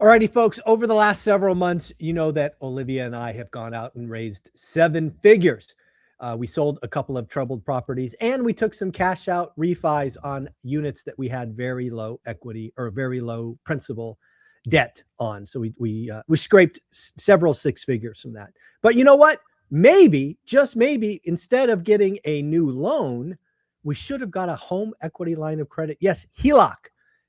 Alrighty, folks, over the last several months, you know that Olivia and I have gone out and raised 7 figures. We sold a couple of troubled properties, and we took some cash out refis on units that we had very low equity or very low principal debt on. So we scraped several 6 figures from that. But you know what? Maybe, just maybe, instead of getting a new loan, we should have got a home equity line of credit. Yes, HELOC.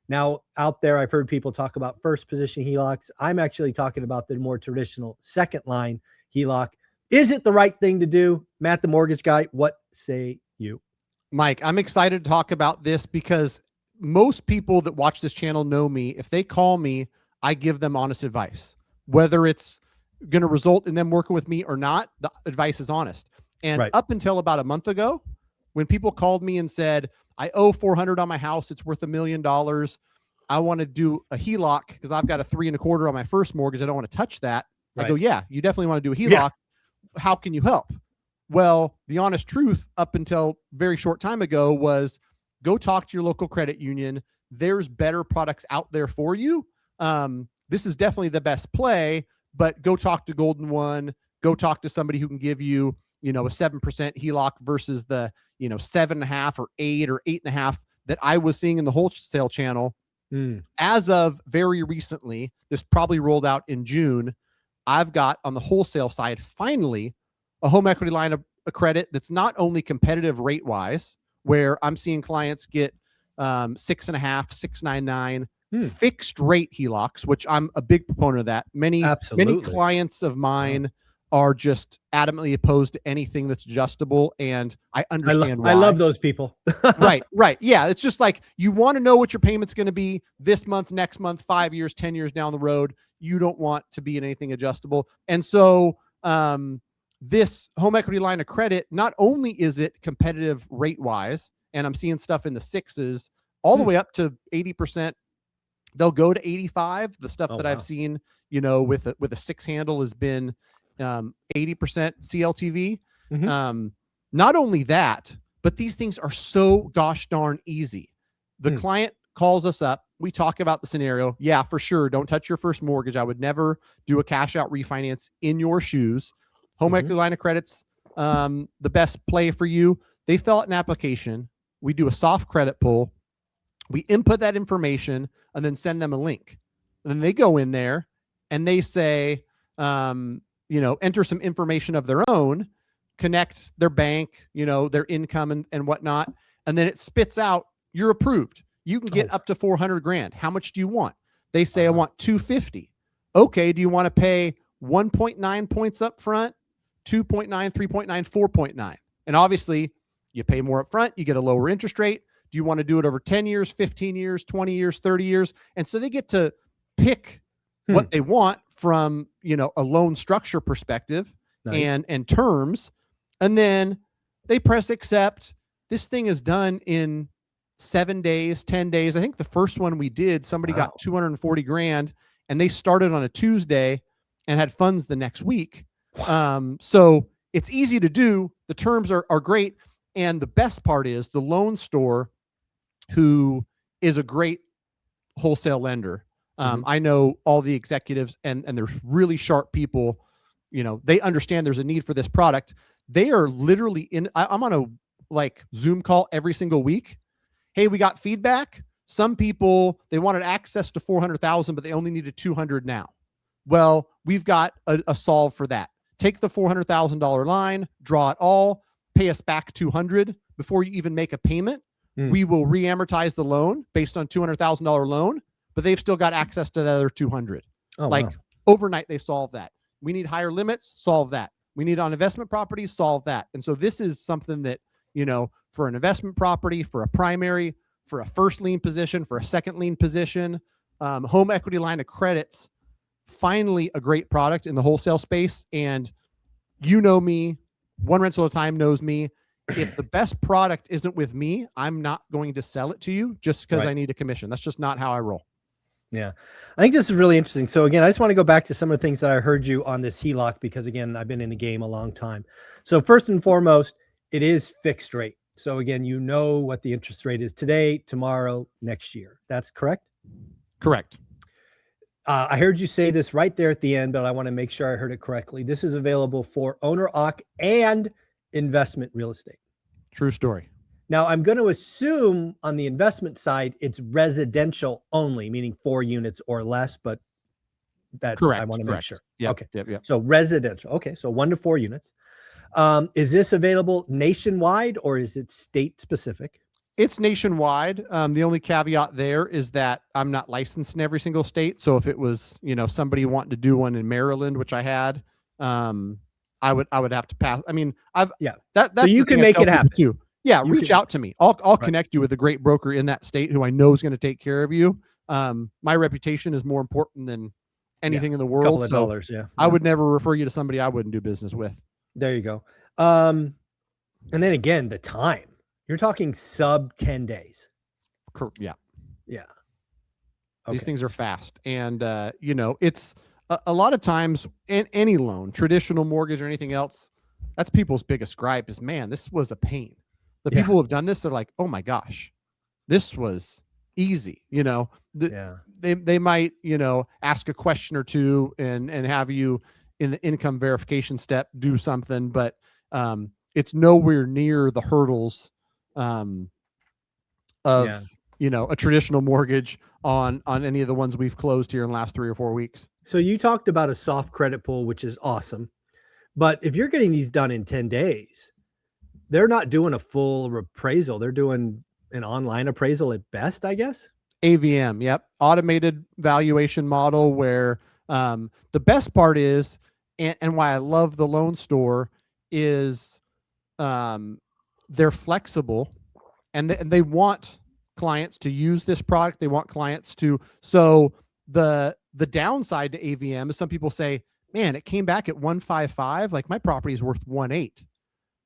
Now, out there, I've heard people talk about first position HELOCs. I'm actually talking about the more traditional second line HELOC. Is it the right thing to do? Matt, the mortgage guy, what say you? Mike, I'm excited to talk about this because most people that watch this channel know me. If they call me, I give them honest advice. Whether it's going to result in them working with me or not, the advice is honest. And up until about a month ago, when people called me and said, I owe $400 on my house, it's worth $1 million. I want to do a HELOC because I've got a 3 1/4 on my first mortgage. I don't want to touch that. I go, yeah, you definitely want to do a HELOC. Yeah. How can you help? Well, the honest truth up until very short time ago was go talk to your local credit union. There's better products out there for you. This is definitely the best play, but go talk to Golden One. Go talk to somebody who can give you, a 7% HELOC versus the, 7.5 or 8 or 8.5 that I was seeing in the wholesale channel. As of very recently, this probably rolled out in June. I've got on the wholesale side, finally, a home equity line of credit that's not only competitive rate wise, where I'm seeing clients get 6.5, 6.99 fixed rate HELOCs, which I'm a big proponent of that. Many clients of mine are just adamantly opposed to anything that's adjustable, and I understand why. I love those people. Right. Yeah, it's just like you want to know what your payment's going to be this month, next month, 5 years, 10 years down the road. You don't want to be in anything adjustable. And so this home equity line of credit, not only is it competitive rate-wise, and I'm seeing stuff in the 6s all the way up to 80%. They'll go to 85. The stuff that I've seen, with a 6 handle has been 80% CLTV. Not only that, but these things are so gosh darn easy. The client calls us up. We talk about the scenario. Yeah, for sure. Don't touch your first mortgage. I would never do a cash out refinance in your shoes. Home equity line of credit's the best play for you. They fill out an application. We do a soft credit pull. We input that information and then send them a link. And then they go in there and they say, enter some information of their own, connect their bank, their income and whatnot. And then it spits out, you're approved. You can get up to 400 grand. How much do you want? They say, I want 250. Okay. Do you want to pay 1.9 points up front, 2.9, 3.9, 4.9? And obviously you pay more up front, you get a lower interest rate. Do you want to do it over 10 years, 15 years, 20 years, 30 years? And so they get to pick what they want from, a loan structure perspective and terms. And then they press accept. This thing is done in 7 days, 10 days. I think the first one we did, somebody got 240 grand and they started on a Tuesday and had funds the next week. So it's easy to do. The terms are great. And the best part is the loan store, who is a great wholesale lender. I know all the executives and they're really sharp people. They understand there's a need for this product. They are literally I'm on a Zoom call every single week. Hey, we got feedback. Some people, they wanted access to 400,000, but they only needed 200 now. Well, we've got a solve for that. Take the $400,000 line, draw it all, pay us back 200 before you even make a payment. We will re-amortize the loan based on $200,000 loan, but they've still got access to the other 200. Overnight, they solve that. We need higher limits, solve that. We need on investment properties, solve that. And so this is something that, for an investment property, for a primary, for a first lien position, for a second lien position, home equity line of credits, finally a great product in the wholesale space. And me, One Rental at a Time knows me. If the best product isn't with me, I'm not going to sell it to you just because I need a commission. That's just not how I roll. Yeah. I think this is really interesting. So again, I just want to go back to some of the things that I heard you on this HELOC, because again, I've been in the game a long time. So first and foremost, it is fixed rate. So again, what the interest rate is today, tomorrow, next year. That's correct? Correct. I heard you say this right there at the end, but I want to make sure I heard it correctly. This is available for owner occ and investment real estate. True story. Now, I'm going to assume on the investment side, it's residential only, meaning 4 units or less, but that Correct. I want to make sure. Yep, Okay. Yep. So residential. Okay. So 1 to 4 units. Is this available nationwide or is it state specific? It's nationwide. The only caveat there is that I'm not licensed in every single state. So if it was, somebody wanting to do one in Maryland, which I had, I would have to pass. I mean, that's so you can make it happen too. Yeah. Reach out to me. I'll connect you with a great broker in that state who I know is going to take care of you. My reputation is more important than anything in the world. Couple of dollars. Yeah. I would never refer you to somebody I wouldn't do business with. There you go. And then again, the time. You're talking sub 10 days. Yeah. Yeah. Okay. These things are fast. And, it's a lot of times in any loan, traditional mortgage or anything else, that's people's biggest gripe is, man, this was a pain. The people who have done this, they're like, oh my gosh, this was easy. They might, ask a question or two and have you in the income verification step do something, but it's nowhere near the hurdles of a traditional mortgage on any of the ones we've closed here in the last 3 or 4 weeks. So you talked about a soft credit pull, which is awesome. But if you're getting these done in 10 days, they're not doing a full appraisal. They're doing an online appraisal at best, I guess. AVM. Yep. Automated valuation model where the best part is, and why I love the loan store is they're flexible and they want clients to use this product. They want clients to, so the downside to AVM is some people say, man, it came back at 155. Like my property is worth 1.8.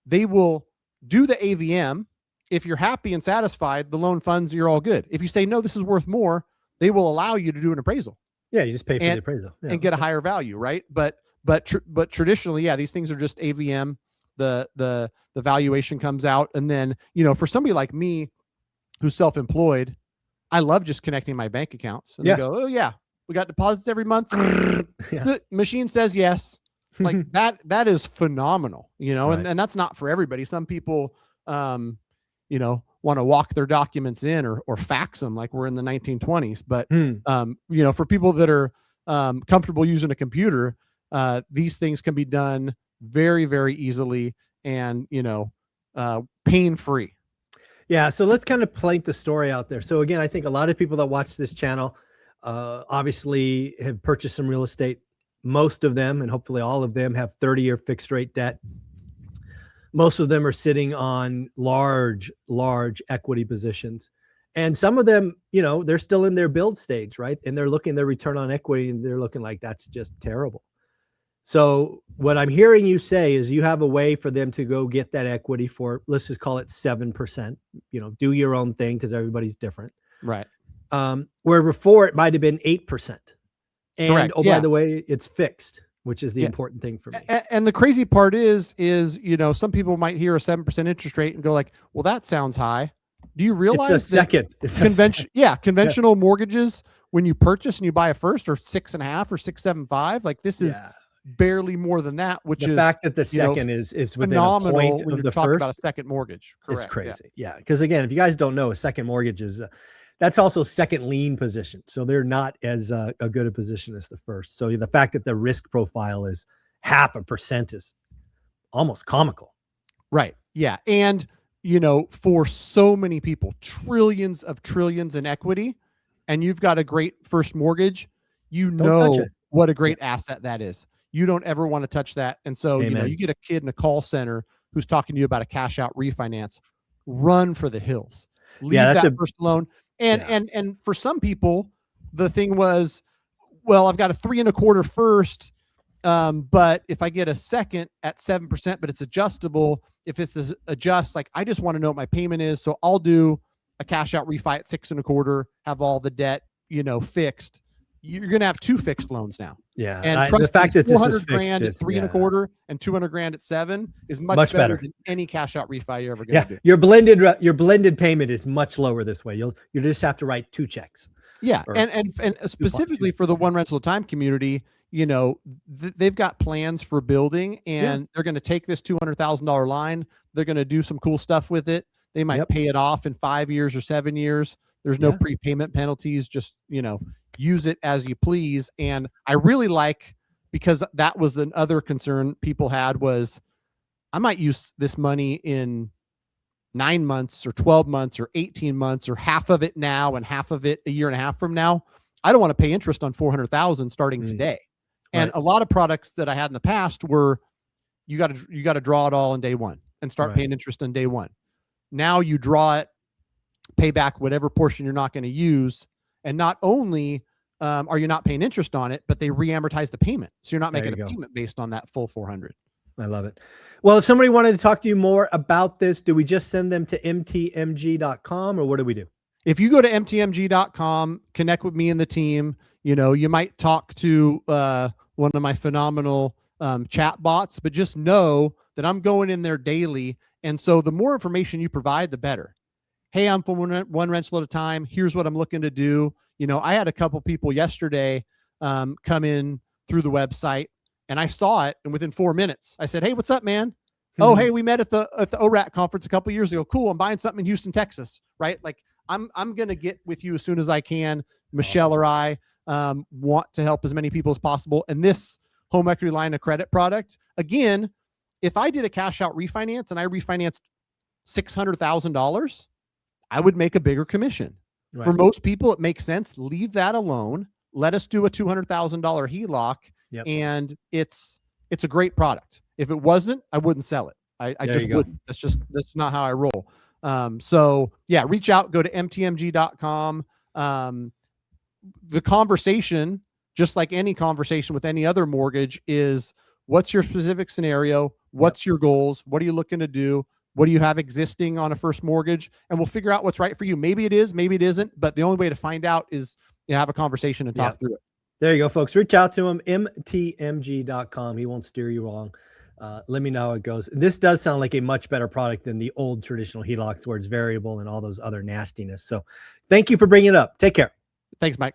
They will do the AVM. If you're happy and satisfied, the loan funds, you're all good. If you say, no, this is worth more, they will allow you to do an appraisal. Yeah. You just pay for the appraisal and get a higher value. Right. But traditionally, these things are just AVM. The valuation comes out. And then, for somebody like me who's self-employed, I love just connecting my bank accounts and they go, oh yeah, we got deposits every month. The machine says yes. Like that is phenomenal, and that's not for everybody. Some people, want to walk their documents in or fax them like we're in the 1920s. But, for people that are comfortable using a computer, these things can be done very, very easily and, pain-free. Yeah. So let's kind of paint the story out there. So again, I think a lot of people that watch this channel obviously have purchased some real estate. Most of them, and hopefully all of them, have 30-year fixed rate debt. Most of them are sitting on large equity positions. And some of them, they're still in their build stage, right? And they're looking their return on equity and they're looking like that's just terrible. So what I'm hearing you say is you have a way for them to go get that equity for, let's just call it 7%, do your own thing because everybody's different. Right. Where before it might've been 8%. And correct. By the way, it's fixed, which is the important thing for me. And the crazy part is, some people might hear a 7% interest rate and go like, well, that sounds high. Do you realize conventional mortgages, when you purchase and you buy a first, are 6.5 or 6.75? Like this is barely more than that, which the is fact that the second is within phenomenal a point when of you're the talking first. About a second mortgage. Correct. It's crazy. Yeah. Because again, if you guys don't know, a second mortgage is that's also second lien position. So they're not as a good a position as the first. So the fact that the risk profile is 0.5% is almost comical. Right. Yeah. And, for so many people, trillions in equity, and you've got a great first mortgage, what a great asset that is. You don't ever want to touch that. And so, you get a kid in a call center who's talking to you about a cash out refinance, run for the hills. Leave that first loan. And for some people, the thing was, well, I've got a 3.25 first. But if I get a second at 7%, but it's adjustable, if it's adjust, like I just want to know what my payment is. So I'll do a cash out refi at 6.25, have all the debt, fixed. You're going to have 2 fixed loans now. Yeah. And the fact that this is $400,000 at 3.25 and $200,000 at 7 is much better than any cash out refi you're ever going to do. Your blended payment is much lower this way. You just have to write 2 checks. Yeah, or and specifically for the one rental at a time community, you know, they've got plans for building, and they're going to take this $200,000 line. They're going to do some cool stuff with it. They might pay it off in 5 years or 7 years. There's no prepayment penalties. Just, you know, use it as you please. And I really like, because that was the other concern people had, was I might use this money in 9 months or 12 months or 18 months, or half of it now and half of it a year and a half from now. I don't want to pay interest on 400,000 starting today. And a lot of products that I had in the past were, you got to draw it all on day one and start paying interest on day one. Now you draw it, pay back whatever portion you're not going to use. And not only are you not paying interest on it, but they re-amortize the payment. So you're not making a payment based on that full 400. I love it. Well, if somebody wanted to talk to you more about this, do we just send them to mtmg.com, or what do we do? If you go to mtmg.com, connect with me and the team, you know, you might talk to one of my phenomenal chat bots, but just know that I'm going in there daily. And so the more information you provide, the better. Hey, I'm from one rental at a time. Here's what I'm looking to do. You know, I had a couple people yesterday come in through the website, and I saw it, and within 4 minutes, I said, "Hey, what's up, man? Oh, hey, we met at the ORAC conference a couple years ago. Cool. I'm buying something in Houston, Texas." Right? Like, I'm gonna get with you as soon as I can. Michelle or I want to help as many people as possible. And this home equity line of credit product, again, if I did a cash out refinance and I refinanced $600,000, I would make a bigger commission. Right. For most people, it makes sense. Leave that alone. Let us do a $200,000 HELOC, and it's a great product. If it wasn't, I wouldn't sell it. I just wouldn't. That's not how I roll. So yeah, reach out, go to mtmg.com. The conversation, just like any conversation with any other mortgage, is what's your specific scenario? What's your goals? What are you looking to do? What do you have existing on a first mortgage? And we'll figure out what's right for you. Maybe it is, maybe it isn't, but the only way to find out is you have a conversation and talk through it. There you go, folks. Reach out to him, mtmg.com. He won't steer you wrong. Let me know how it goes. This does sound like a much better product than the old traditional HELOCs where it's variable and all those other nastiness. So thank you for bringing it up. Take care. Thanks, Mike.